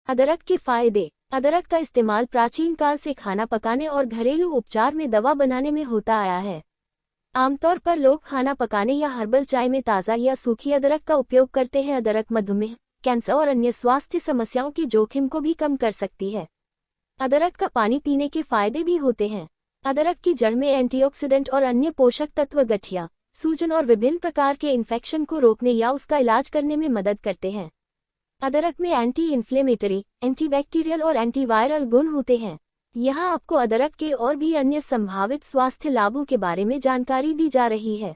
अदरक के फायदे। अदरक का इस्तेमाल प्राचीन काल से खाना पकाने और घरेलू उपचार में दवा बनाने में होता आया है। आमतौर पर लोग खाना पकाने या हर्बल चाय में ताज़ा या सूखी अदरक का उपयोग करते हैं। अदरक मधुमेह, कैंसर और अन्य स्वास्थ्य समस्याओं के जोखिम को भी कम कर सकती है। अदरक का पानी पीने के फायदे भी होते हैं। अदरक की जड़ में एंटीऑक्सीडेंट और अन्य पोषक तत्व गठिया, सूजन और विभिन्न प्रकार के इन्फेक्शन को रोकने या उसका इलाज करने में मदद करते हैं। अदरक में एंटी इन्फ्लेमेटरी, एंटीबैक्टीरियल और एंटीवायरल गुण होते हैं। यहाँ आपको अदरक के और भी अन्य संभावित स्वास्थ्य लाभों के बारे में जानकारी दी जा रही है।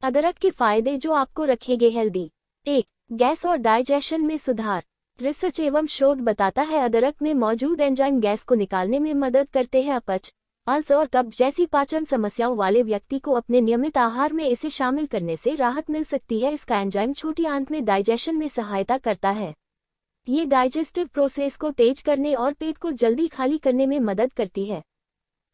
अदरक के फायदे जो आपको रखेंगे हेल्दी। 1. गैस और डाइजेशन में सुधार। रिसर्च एवं शोध बताता है अदरक में मौजूद एंजाइम गैस को निकालने में मदद करते हैं। अपच, अल्सर और कब्ज जैसी पाचन समस्याओं वाले व्यक्ति को अपने नियमित आहार में इसे शामिल करने से राहत मिल सकती है। इसका एंजाइम छोटी आंत में डाइजेशन में सहायता करता है। ये डाइजेस्टिव प्रोसेस को तेज करने और पेट को जल्दी खाली करने में मदद करती है।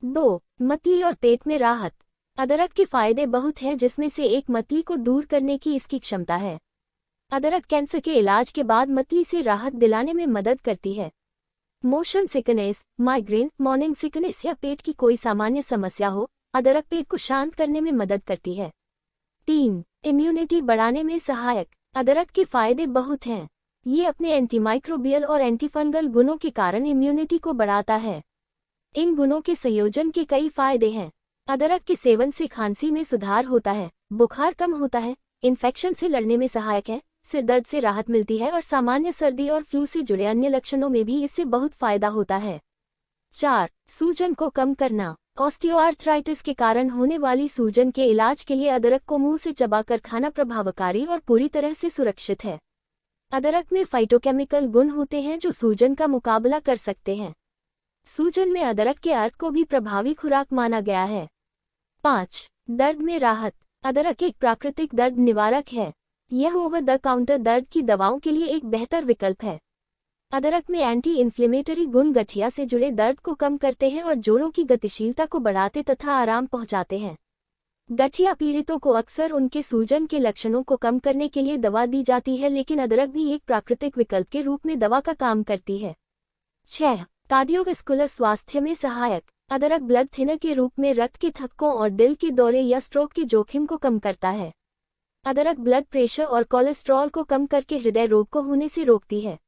2. मतली और पेट में राहत। अदरक के फायदे बहुत हैं, जिसमें से एक मतली को दूर करने की इसकी क्षमता है। अदरक कैंसर के इलाज के बाद मतली से राहत दिलाने में मदद करती है। Motion sickness, migraine, morning sickness या पेट की कोई सामान्य समस्या हो, अदरक पेट को शांत करने में मदद करती है। 3. इम्यूनिटी बढ़ाने में सहायक। अदरक के फायदे बहुत हैं। ये अपने एंटीमाइक्रोबियल और एंटीफंगल गुणों के कारण इम्यूनिटी को बढ़ाता है। इन गुणों के संयोजन के कई फायदे हैं। अदरक के सेवन से खांसी में सुधार होता है, बुखार कम होता है, इन्फेक्शन से लड़ने में सहायक है, सिर दर्द से राहत मिलती है और सामान्य सर्दी और फ्लू से जुड़े अन्य लक्षणों में भी इससे बहुत फायदा होता है। 4. सूजन को कम करना। ऑस्टियोआर्थराइटिस के कारण होने वाली सूजन के इलाज के लिए अदरक को मुंह से चबाकर खाना प्रभावकारी और पूरी तरह से सुरक्षित है। अदरक में फाइटोकेमिकल गुण होते हैं जो सूजन का मुकाबला कर सकते हैं। सूजन में अदरक के अर्क को भी प्रभावी खुराक माना गया है। 5. दर्द में राहत। अदरक एक प्राकृतिक दर्द निवारक है। यह ओवर द काउंटर दर्द की दवाओं के लिए एक बेहतर विकल्प है। अदरक में एंटी इन्फ्लेमेटरी गुण गठिया से जुड़े दर्द को कम करते हैं और जोड़ों की गतिशीलता को बढ़ाते तथा आराम पहुंचाते हैं। गठिया पीड़ितों को अक्सर उनके सूजन के लक्षणों को कम करने के लिए दवा दी जाती है, लेकिन अदरक भी एक प्राकृतिक विकल्प के रूप में दवा का काम करती है। 6. कार्डियोवैस्कुलर स्वास्थ्य में सहायक। अदरक ब्लड थिनर के रूप में रक्त के थक्कों और दिल के दौरे या स्ट्रोक के जोखिम को कम करता है। अदरक ब्लड प्रेशर और कोलेस्ट्रॉल को कम करके हृदय रोग को होने से रोकती है।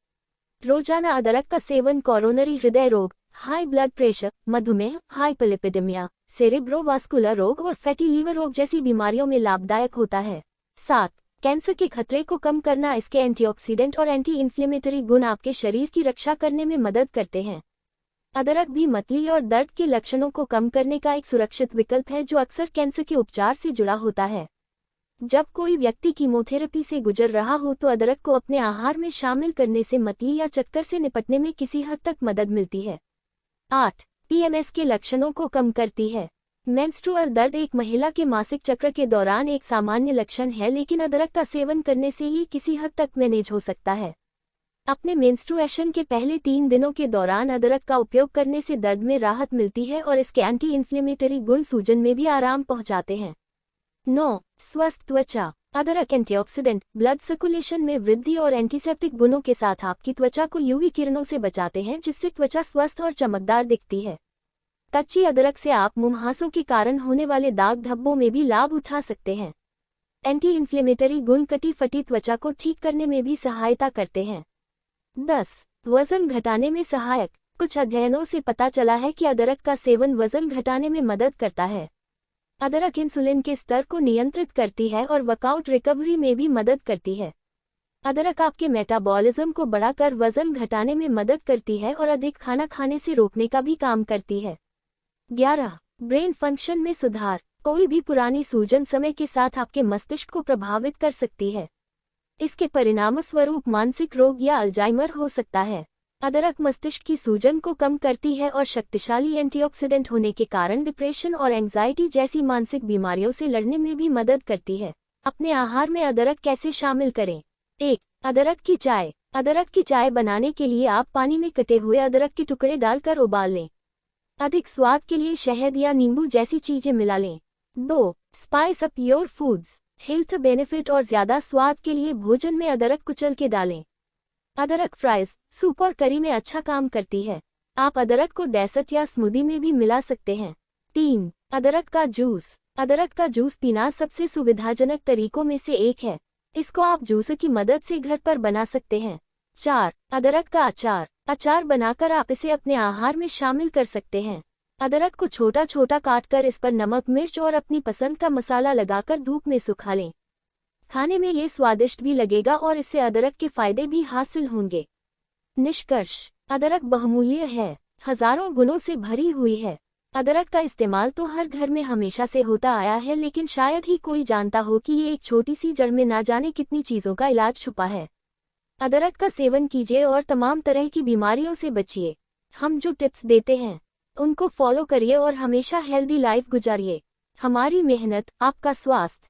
रोजाना अदरक का सेवन कोरोनरी हृदय रोग, हाई ब्लड प्रेशर, मधुमेह, हाइपरलिपिडेमिया, सेरेब्रोवास्कुलर रोग और फैटी लीवर रोग जैसी बीमारियों में लाभदायक होता है। 7. कैंसर के खतरे को कम करना। इसके एंटीऑक्सीडेंट और एंटी इन्फ्लेमेटरी गुण आपके शरीर की रक्षा करने में मदद करते हैं। अदरक भी मतली और दर्द के लक्षणों को कम करने का एक सुरक्षित विकल्प है जो अक्सर कैंसर के उपचार से जुड़ा होता है। जब कोई व्यक्ति कीमोथेरेपी से गुजर रहा हो तो अदरक को अपने आहार में शामिल करने से मतली या चक्कर से निपटने में किसी हद तक मदद मिलती है। 8. पीएमएस के लक्षणों को कम करती है। मेंस्ट्रुअल दर्द एक महिला के मासिक चक्र के दौरान एक सामान्य लक्षण है, लेकिन अदरक का सेवन करने से ये किसी हद तक मैनेज हो सकता है। अपने मेंस्ट्रुएशन के पहले 3 दिनों के दौरान अदरक का उपयोग करने से दर्द में राहत मिलती है और इसके एंटी इन्फ्लेमेटरी गुण सूजन में भी आराम पहुंचाते हैं। 9. स्वस्थ त्वचा। अदरक एंटीऑक्सीडेंट, ब्लड सर्कुलेशन में वृद्धि और एंटीसेप्टिक गुणों के साथ आपकी त्वचा को यूवी किरणों से बचाते हैं, जिससे त्वचा स्वस्थ और चमकदार दिखती है। कच्ची अदरक से आप मुंहासों के कारण होने वाले दाग धब्बों में भी लाभ उठा सकते हैं। एंटी इन्फ्लेमेटरी गुण कटी फटी त्वचा को ठीक करने में भी सहायता करते हैं। 10. वजन घटाने में सहायक। कुछ अध्ययनों से पता चला है कि अदरक का सेवन वजन घटाने में मदद करता है। अदरक इंसुलिन के स्तर को नियंत्रित करती है और वर्कआउट रिकवरी में भी मदद करती है। अदरक आपके मेटाबॉलिज्म को बढ़ाकर वजन घटाने में मदद करती है और अधिक खाना खाने से रोकने का भी काम करती है। 11. ब्रेन फंक्शन में सुधार। कोई भी पुरानी सूजन समय के साथ आपके मस्तिष्क को प्रभावित कर सकती है। इसके परिणामस्वरूप मानसिक रोग या अल्जाइमर हो सकता है। अदरक मस्तिष्क की सूजन को कम करती है और शक्तिशाली एंटीऑक्सीडेंट होने के कारण डिप्रेशन और एंजाइटी जैसी मानसिक बीमारियों से लड़ने में भी मदद करती है। अपने आहार में अदरक कैसे शामिल करें? 1. अदरक की चाय। अदरक की चाय बनाने के लिए आप पानी में कटे हुए अदरक के टुकड़े डालकर उबाल लें। अधिक स्वाद के लिए शहद या नींबू जैसी चीजें मिला लें। 2. Spice up your foods. Health benefit और ज्यादा स्वाद के लिए भोजन में अदरक कुचल के डालें। अदरक फ्राइज, सूप और करी में अच्छा काम करती है। आप अदरक को डेसर्ट या स्मूदी में भी मिला सकते हैं। 3. अदरक का जूस। अदरक का जूस पीना सबसे सुविधाजनक तरीकों में से एक है। इसको आप जूस की मदद से घर पर बना सकते हैं। 4. अदरक का अचार। अचार बनाकर आप इसे अपने आहार में शामिल कर सकते हैं। अदरक को छोटा छोटा काटकर इस पर नमक, मिर्च और अपनी पसंद का मसाला लगाकर धूप में सुखा लें। खाने में ये स्वादिष्ट भी लगेगा और इससे अदरक के फायदे भी हासिल होंगे। निष्कर्ष, अदरक बहुमूल्य है, हजारों गुणों से भरी हुई है। अदरक का इस्तेमाल तो हर घर में हमेशा से होता आया है, लेकिन शायद ही कोई जानता हो कि ये एक छोटी सी जड़ में ना जाने कितनी चीज़ों का इलाज छुपा है। अदरक का सेवन कीजिए और तमाम तरह की बीमारियों से बचिए। हम जो टिप्स देते हैं उनको फॉलो करिए और हमेशा हेल्दी लाइफ गुजारिए। हमारी मेहनत, आपका स्वास्थ्य।